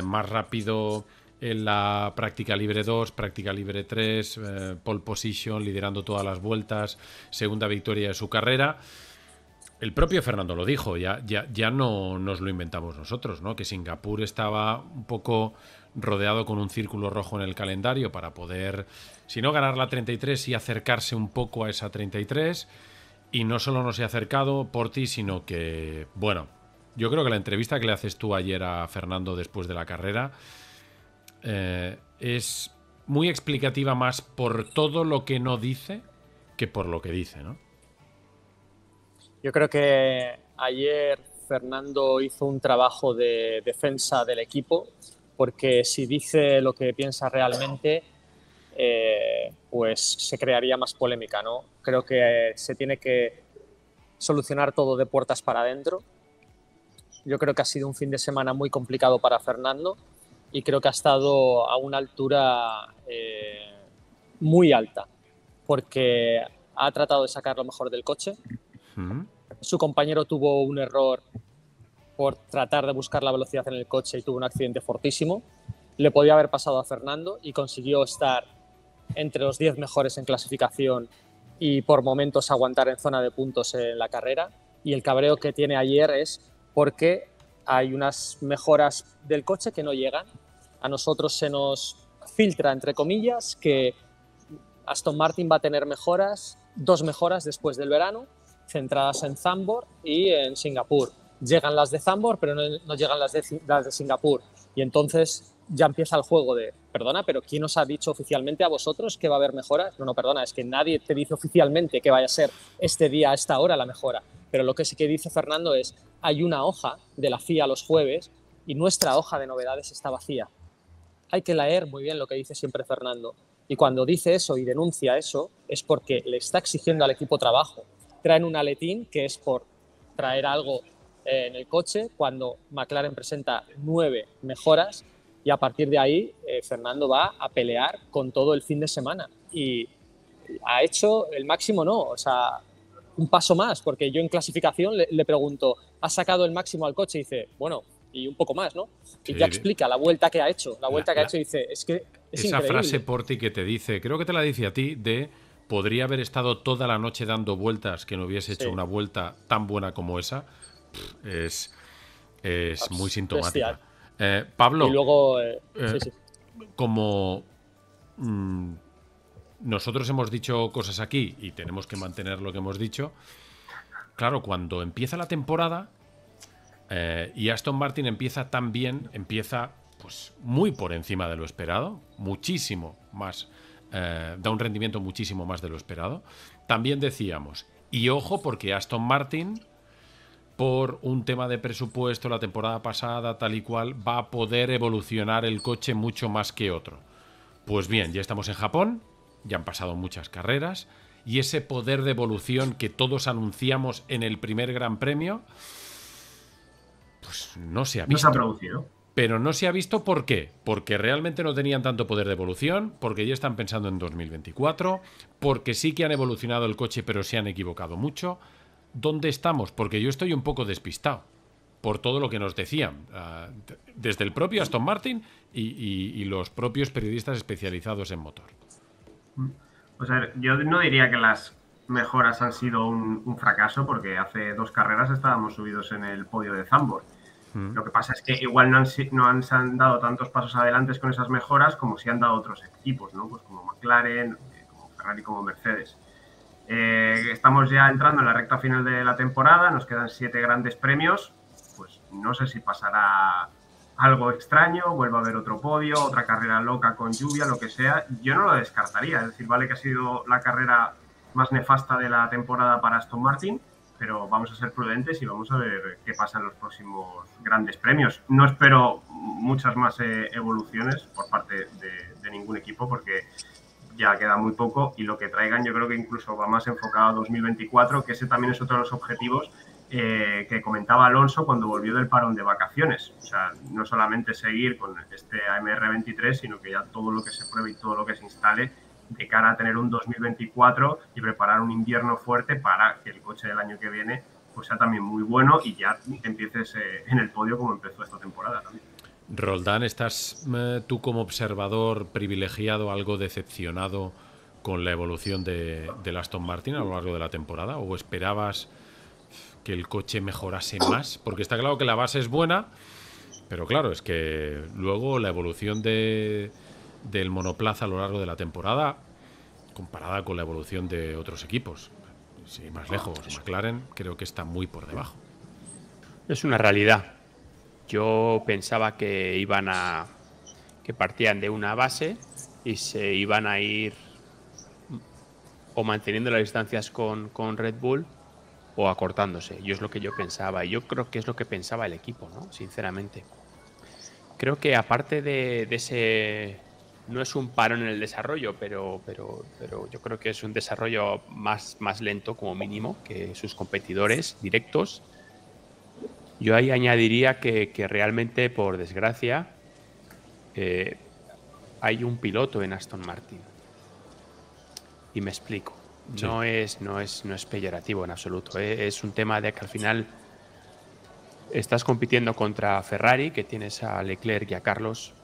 más rápido en la práctica libre 2, práctica libre 3, pole position, liderando todas las vueltas, segunda victoria de su carrera. El propio Fernando lo dijo, ya no nos lo inventamos nosotros, ¿no? Que Singapur estaba un poco rodeado con un círculo rojo en el calendario para poder, si no ganar la 33, sí acercarse un poco a esa 33. Y no solo no se ha acercado Porti, sino que, bueno, yo creo que la entrevista que le haces tú ayer a Fernando después de la carrera es muy explicativa más por todo lo que no dice que por lo que dice, ¿no? Yo creo que ayer Fernando hizo un trabajo de defensa del equipo, porque si dice lo que piensa realmente, pues se crearía más polémica, ¿no? Creo que se tiene que solucionar todo de puertas para adentro. Yo creo que ha sido un fin de semana muy complicado para Fernando y creo que ha estado a una altura muy alta, porque ha tratado de sacar lo mejor del coche. Su compañero tuvo un error por tratar de buscar la velocidad en el coche y tuvo un accidente fortísimo. Le podía haber pasado a Fernando y consiguió estar entre los 10 mejores en clasificación y por momentos aguantar en zona de puntos en la carrera. Y el cabreo que tiene ayer es porque hay unas mejoras del coche que no llegan. A nosotros se nos filtra, entre comillas, que Aston Martin va a tener dos mejoras después del verano, centradas en Zandvoort y en Singapur. Llegan las de Zandvoort, pero no llegan las de Singapur. Y entonces ya empieza el juego de, perdona, pero ¿quién os ha dicho oficialmente a vosotros que va a haber mejoras? No, perdona, es que nadie te dice oficialmente que vaya a ser este día, a esta hora, la mejora. Pero lo que sí que dice Fernando es, hay una hoja de la FIA los jueves y nuestra hoja de novedades está vacía. Hay que leer muy bien lo que dice siempre Fernando. Y cuando dice eso y denuncia eso, es porque le está exigiendo al equipo trabajo. Traen un aletín que es por traer algo en el coche, cuando McLaren presenta 9 mejoras, y a partir de ahí Fernando va a pelear con todo el fin de semana. Y ha hecho el máximo, no, o sea, un paso más, porque yo en clasificación le pregunto, ¿has sacado el máximo al coche? Y dice, bueno, y un poco más, ¿no? Y ya explica la vuelta que ha hecho. La vuelta que ha hecho, y dice, es que es esa increíble. Frase, Porti, que te dice, creo que te la dice a ti, de podría haber estado toda la noche dando vueltas que no hubiese hecho una vuelta tan buena como esa, es muy sintomática. Pablo, y luego, como nosotros hemos dicho cosas aquí y tenemos que mantener lo que hemos dicho, claro, cuando empieza la temporada y Aston Martin empieza tan bien, empieza pues muy por encima de lo esperado, muchísimo más, da un rendimiento muchísimo más de lo esperado. También decíamos, y ojo, porque Aston Martin, por un tema de presupuesto la temporada pasada, tal y cual, va a poder evolucionar el coche mucho más que otro. Pues bien, ya estamos en Japón, ya han pasado muchas carreras, y ese poder de evolución que todos anunciamos en el primer Gran Premio, pues no se ha visto. No se ha producido. Pero no se ha visto, ¿por qué? Porque realmente no tenían tanto poder de evolución, porque ya están pensando en 2024, porque sí que han evolucionado el coche, pero se han equivocado mucho. ¿Dónde estamos? Porque yo estoy un poco despistado por todo lo que nos decían, desde el propio Aston Martin y los propios periodistas especializados en motor. O sea, yo no diría que las mejoras han sido un fracaso, porque hace 2 carreras estábamos subidos en el podio de Zandvoort. Lo que pasa es que igual no se han dado tantos pasos adelante con esas mejoras como si han dado otros equipos, ¿no? Pues como McLaren, como Ferrari, como Mercedes. Estamos ya entrando en la recta final de la temporada, nos quedan 7 grandes premios, pues no sé si pasará algo extraño, vuelve a haber otro podio, otra carrera loca con lluvia, lo que sea. Yo no lo descartaría, es decir, vale que ha sido la carrera más nefasta de la temporada para Aston Martin, pero vamos a ser prudentes y vamos a ver qué pasa en los próximos grandes premios. No espero muchas más evoluciones por parte de ningún equipo, porque ya queda muy poco, y lo que traigan yo creo que incluso va más enfocado a 2024, que ese también es otro de los objetivos que comentaba Alonso cuando volvió del parón de vacaciones. O sea, no solamente seguir con este AMR23, sino que ya todo lo que se pruebe y todo lo que se instale de cara a tener un 2024 y preparar un invierno fuerte para que el coche del año que viene pues sea también muy bueno y ya empieces en el podio como empezó esta temporada también. Roldán, ¿estás tú como observador privilegiado algo decepcionado con la evolución del Aston Martin a lo largo de la temporada? ¿O esperabas que el coche mejorase más? Porque está claro que la base es buena, pero claro, es que luego la evolución del monoplaza a lo largo de la temporada, comparada con la evolución de otros equipos, sí, más lejos, McLaren creo que está muy por debajo. Es una realidad. Yo pensaba que que partían de una base y se iban a ir o manteniendo las distancias con Red Bull o acortándose. Yo es lo que yo pensaba, y yo creo que es lo que pensaba el equipo, ¿no? Sinceramente. Creo que aparte de ese, no es un parón en el desarrollo, pero yo creo que es un desarrollo más lento como mínimo que sus competidores directos. Yo ahí añadiría que realmente, por desgracia, hay un piloto en Aston Martin. Y me explico. Sí. No es peyorativo en absoluto. Es un tema de que al final estás compitiendo contra Ferrari, que tienes a Leclerc y a Carlos,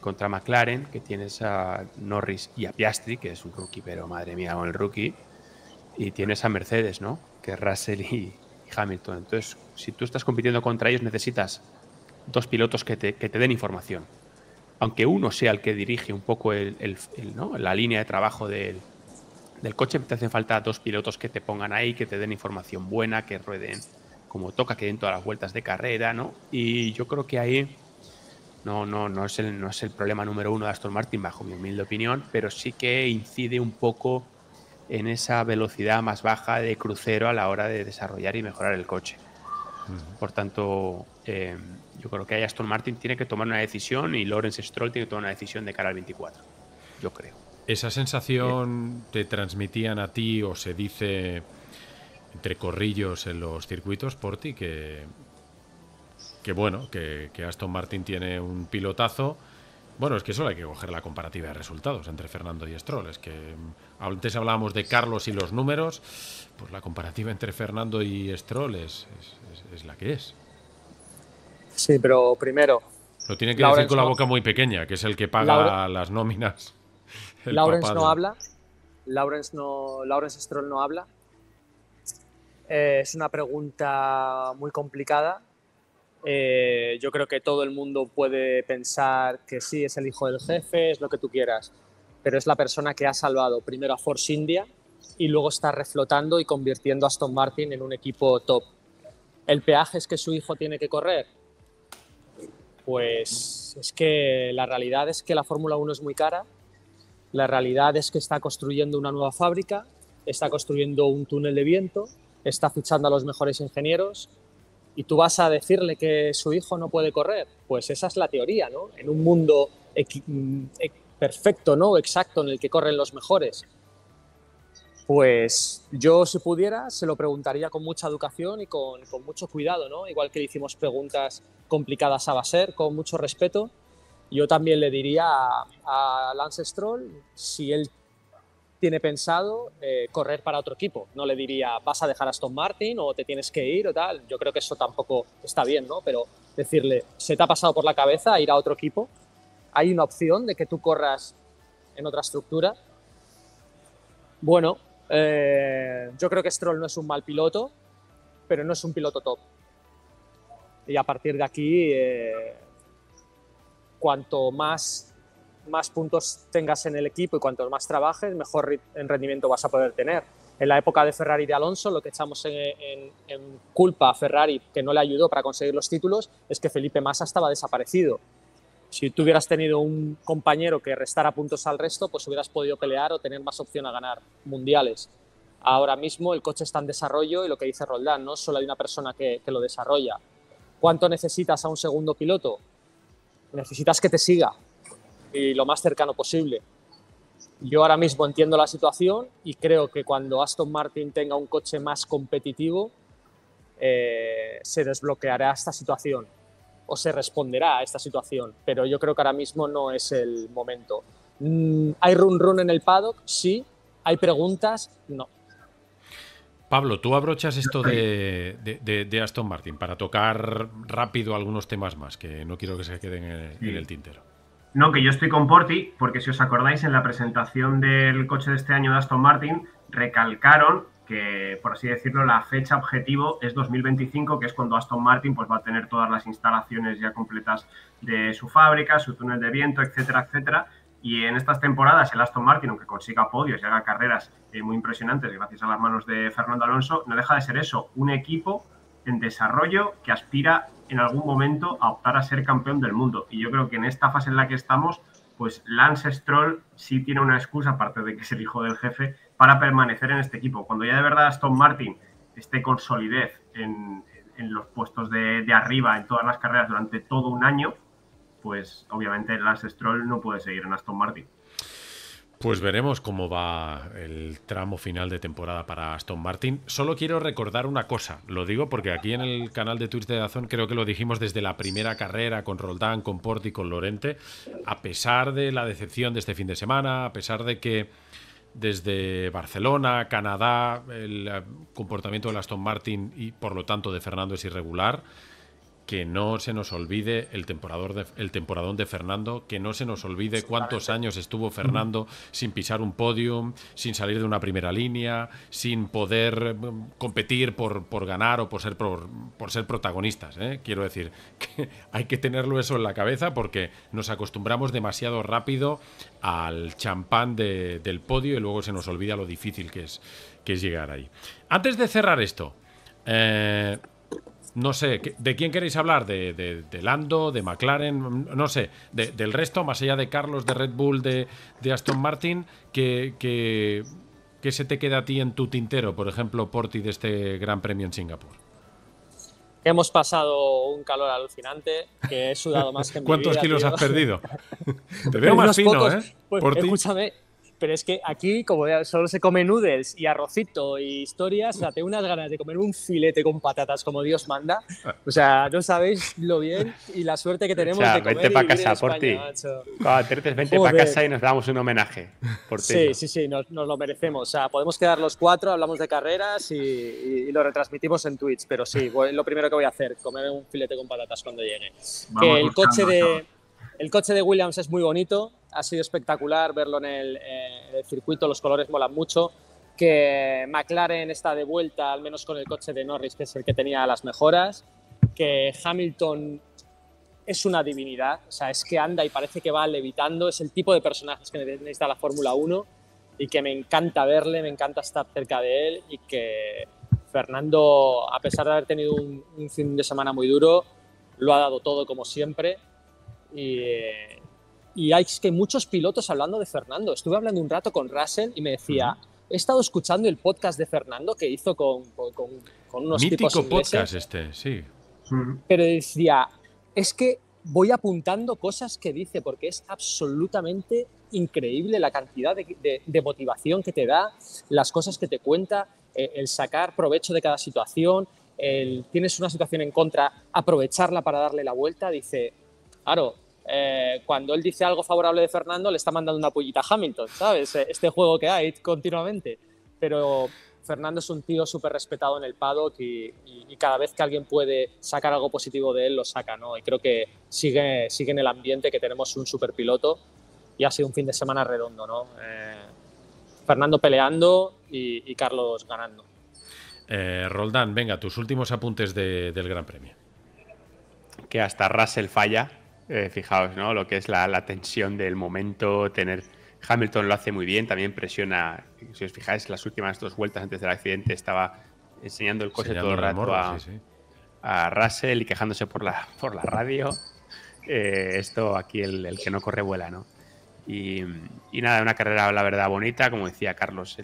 contra McLaren, que tienes a Norris y a Piastri, que es un rookie, pero madre mía, con el rookie. Y tienes a Mercedes, ¿no? Que es Russell y Hamilton. Entonces, si tú estás compitiendo contra ellos, necesitas 2 pilotos que te den información. aunque uno sea el que dirige un poco ¿no? la línea de trabajo del coche, te hacen falta 2 pilotos que te pongan ahí, que te den información buena, que rueden como toca, que den todas las vueltas de carrera, ¿no? Y yo creo que ahí no es el problema número uno de Aston Martin, bajo mi humilde opinión, pero sí que incide un poco en esa velocidad más baja de crucero a la hora de desarrollar y mejorar el coche. Por tanto, yo creo que ahí Aston Martin tiene que tomar una decisión y Lawrence Stroll tiene que tomar una decisión de cara al 24, yo creo. ¿Esa sensación te transmitían a ti o se dice entre corrillos en los circuitos, Porti, que bueno, que Aston Martin tiene un pilotazo? Bueno, es que solo hay que coger la comparativa de resultados entre Fernando y Stroll. Es que antes hablábamos de Carlos y los números, pues la comparativa entre Fernando y Stroll es la que es. Sí, pero primero... Lo tiene que decir con la boca muy pequeña, que es el que paga las nóminas. Lawrence no habla. Lawrence Stroll no habla. Es una pregunta muy complicada. Yo creo que todo el mundo puede pensar que sí, es el hijo del jefe, es lo que tú quieras, pero es la persona que ha salvado primero a Force India y luego está reflotando y convirtiendo a Aston Martin en un equipo top. ¿El peaje es que su hijo tiene que correr? Pues es que la realidad es que la Fórmula 1 es muy cara, la realidad es que está construyendo una nueva fábrica, está construyendo un túnel de viento, está fichando a los mejores ingenieros. ¿Y tú vas a decirle que su hijo no puede correr? Pues esa es la teoría, ¿no? En un mundo perfecto, ¿no? Exacto, en el que corren los mejores. Pues yo, si pudiera, se lo preguntaría con mucha educación y con mucho cuidado, ¿no? Igual que le hicimos preguntas complicadas a Vasser, con mucho respeto. Yo también le diría a Lance Stroll si él tiene pensado correr para otro equipo. No le diría, vas a dejar a Aston Martin o te tienes que ir o tal. Yo creo que eso tampoco está bien, ¿no? Pero decirle, ¿se te ha pasado por la cabeza ir a otro equipo? ¿Hay una opción de que tú corras en otra estructura? Bueno, yo creo que Stroll no es un mal piloto, pero no es un piloto top. Y a partir de aquí, cuanto más puntos tengas en el equipo y cuanto más trabajes, mejor en rendimiento vas a poder tener. En la época de Ferrari y de Alonso, lo que echamos en culpa a Ferrari, que no le ayudó para conseguir los títulos, es que Felipe Massa estaba desaparecido. Si tú hubieras tenido un compañero que restara puntos al resto, pues hubieras podido pelear o tener más opción a ganar mundiales. Ahora mismo el coche está en desarrollo y lo que dice Roldán, ¿no? Solo hay una persona que lo desarrolla. ¿Cuánto necesitas a un segundo piloto? Necesitas que te siga y lo más cercano posible. Yo ahora mismo entiendo la situación y creo que cuando Aston Martin tenga un coche más competitivo se desbloqueará esta situación o se responderá a esta situación, pero yo creo que ahora mismo no es el momento. ¿Hay run en el paddock? Sí. ¿Hay preguntas? No. Pablo, tú abrochas esto de Aston Martin para tocar rápido algunos temas más, que no quiero que se queden en el tintero. No, que yo estoy con Porti, porque si os acordáis, en la presentación del coche de este año de Aston Martin, recalcaron que, por así decirlo, la fecha objetivo es 2025, que es cuando Aston Martin pues, va a tener todas las instalaciones ya completas de su fábrica, su túnel de viento, etcétera, etcétera. Y en estas temporadas el Aston Martin, aunque consiga podios y haga carreras muy impresionantes gracias a las manos de Fernando Alonso, no deja de ser eso, un equipo en desarrollo que aspira en algún momento a optar a ser campeón del mundo. Y yo creo que en esta fase en la que estamos, pues Lance Stroll sí tiene una excusa, aparte de que es el hijo del jefe, para permanecer en este equipo. Cuando ya de verdad Aston Martin esté con solidez en los puestos de arriba en todas las carreras durante todo un año, pues obviamente Lance Stroll no puede seguir en Aston Martin. Pues veremos cómo va el tramo final de temporada para Aston Martin. Solo quiero recordar una cosa, lo digo porque aquí en el canal de Twitch de Dazón creo que lo dijimos desde la primera carrera con Roldán, con Porti, con Lorente. A pesar de la decepción de este fin de semana, a pesar de que desde Barcelona, Canadá, el comportamiento del Aston Martin y por lo tanto de Fernando es irregular, que no se nos olvide el temporadón de Fernando, que no se nos olvide cuántos años estuvo Fernando sin pisar un podium, sin salir de una primera línea, sin poder competir por ganar o por ser protagonistas, ¿eh? Quiero decir que hay que tenerlo eso en la cabeza porque nos acostumbramos demasiado rápido al champán del podio y luego se nos olvida lo difícil que es llegar ahí. Antes de cerrar esto, no sé, ¿de quién queréis hablar? ¿De Lando, de McLaren? No sé, del resto, más allá de Carlos, de Red Bull, de Aston Martin, ¿qué se te queda a ti en tu tintero, por ejemplo, Porti, de este Gran Premio en Singapur? Hemos pasado un calor alucinante, que he sudado más que en mi ¿Cuántos vida, kilos tío. has perdido? Te veo más fino, pocos. ¿eh? Pues, Porti. escúchame, pero es que aquí, como solo se come noodles y arrocito y historias, o sea, tengo unas ganas de comer un filete con patatas como Dios manda. O sea, no sabéis lo bien y la suerte que tenemos de comer vente y para vivir en casa, España, Porti. macho. Cuando aterrices, vente para casa y nos damos un homenaje. Porteño. Sí, nos lo merecemos. O sea, podemos quedar los 4, hablamos de carreras y lo retransmitimos en Twitch. Pero sí, lo primero que voy a hacer, comer un filete con patatas cuando llegue. Que el coche de Williams es muy bonito, ha sido espectacular verlo en el circuito, los colores molan mucho. Que McLaren está de vuelta, al menos con el coche de Norris, que es el que tenía las mejoras. Que Hamilton es una divinidad, o sea, es que anda y parece que va levitando, es el tipo de personajes que necesita la Fórmula 1 y que me encanta verle, me encanta estar cerca de él y que Fernando, a pesar de haber tenido un fin de semana muy duro, lo ha dado todo como siempre y hay que muchos pilotos hablando de Fernando. Estuve hablando un rato con Russell y me decía, he estado escuchando el podcast de Fernando que hizo con unos mítico tipos ingleses. Podcast sí. Pero decía, es que voy apuntando cosas que dice porque es absolutamente increíble la cantidad de motivación que te da, las cosas que te cuenta, el sacar provecho de cada situación, tienes una situación en contra, aprovecharla para darle la vuelta. Dice, claro, cuando él dice algo favorable de Fernando le está mandando una pullita a Hamilton, ¿sabes? Este juego que hay continuamente. Pero Fernando es un tío súper respetado en el paddock y cada vez que alguien puede sacar algo positivo de él, lo saca, ¿no? Y creo que sigue en el ambiente que tenemos un súper piloto y ha sido un fin de semana redondo, ¿no? Fernando peleando y Carlos ganando. Roldán, venga, tus últimos apuntes del Gran Premio. Que hasta Russell falla, fijaos, ¿no? Lo que es la tensión del momento, Hamilton lo hace muy bien, también presiona. Si os fijáis, las últimas 2 vueltas antes del accidente estaba enseñando el coche todo el rato a Russell y quejándose por la radio. Esto aquí el que no corre vuela, ¿no? Y nada, una carrera, la verdad, bonita, como decía Carlos,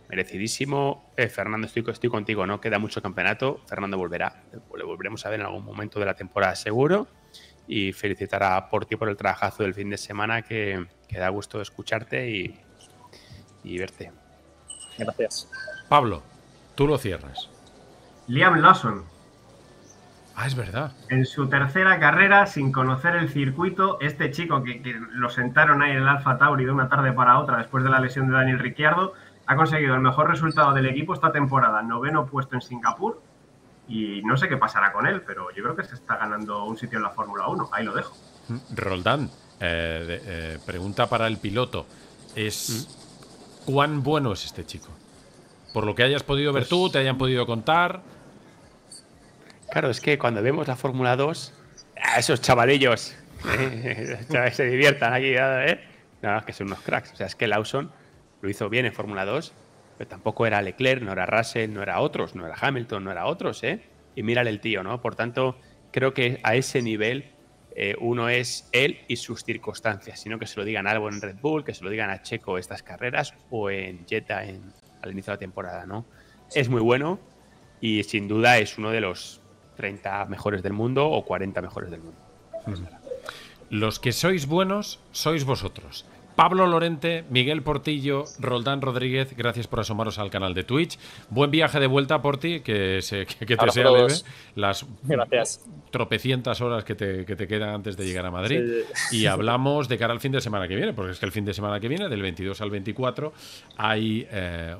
merecidísimo. Fernando, estoy contigo, ¿no? Queda mucho campeonato. Fernando volverá, le volveremos a ver en algún momento de la temporada seguro. Y felicitar a Porti por el trabajazo del fin de semana, que da gusto escucharte y verte. Gracias. Pablo, tú lo cierras. Liam Lawson. Es verdad. En su tercera carrera, sin conocer el circuito, este chico que lo sentaron ahí en el Alfa Tauri de una tarde para otra después de la lesión de Daniel Ricciardo, ha conseguido el mejor resultado del equipo esta temporada, 9º puesto en Singapur. Y no sé qué pasará con él, pero yo creo que se está ganando un sitio en la Fórmula 1. Ahí lo dejo. Roldán, pregunta para el piloto. ¿Cuán bueno es este chico? Por lo que hayas podido ver tú, te hayan podido contar. Claro, es que cuando vemos la Fórmula 2, esos chavalillos se diviertan aquí, No, es que son unos cracks. O sea, es que Lawson lo hizo bien en Fórmula 2, pero tampoco era Leclerc, no era Russell, no era otros, no era Hamilton, no era otros, Y mírale el tío, ¿no? Por tanto, creo que a ese nivel uno es él y sus circunstancias, sino que se lo digan a Albon en Red Bull, que se lo digan a Checo estas carreras o en Jetta al inicio de la temporada, ¿no? Es muy bueno y sin duda es uno de los 30 mejores del mundo o 40 mejores del mundo. Los que sois buenos sois vosotros. Pablo Lorente, Miguel Portillo, Roldán Rodríguez, gracias por asomaros al canal de Twitch. Buen viaje de vuelta, Porti, que te sea leve. Las tropecientas horas que te quedan antes de llegar a Madrid. Sí. Y hablamos de cara al fin de semana que viene, porque es que el fin de semana que viene, del 22 al 24, hay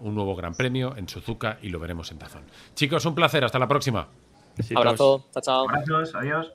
un nuevo Gran Premio en Suzuka y lo veremos en Dazón. Chicos, un placer. Hasta la próxima. Besitos. Abrazo, chao, chao. Abrazos, adiós.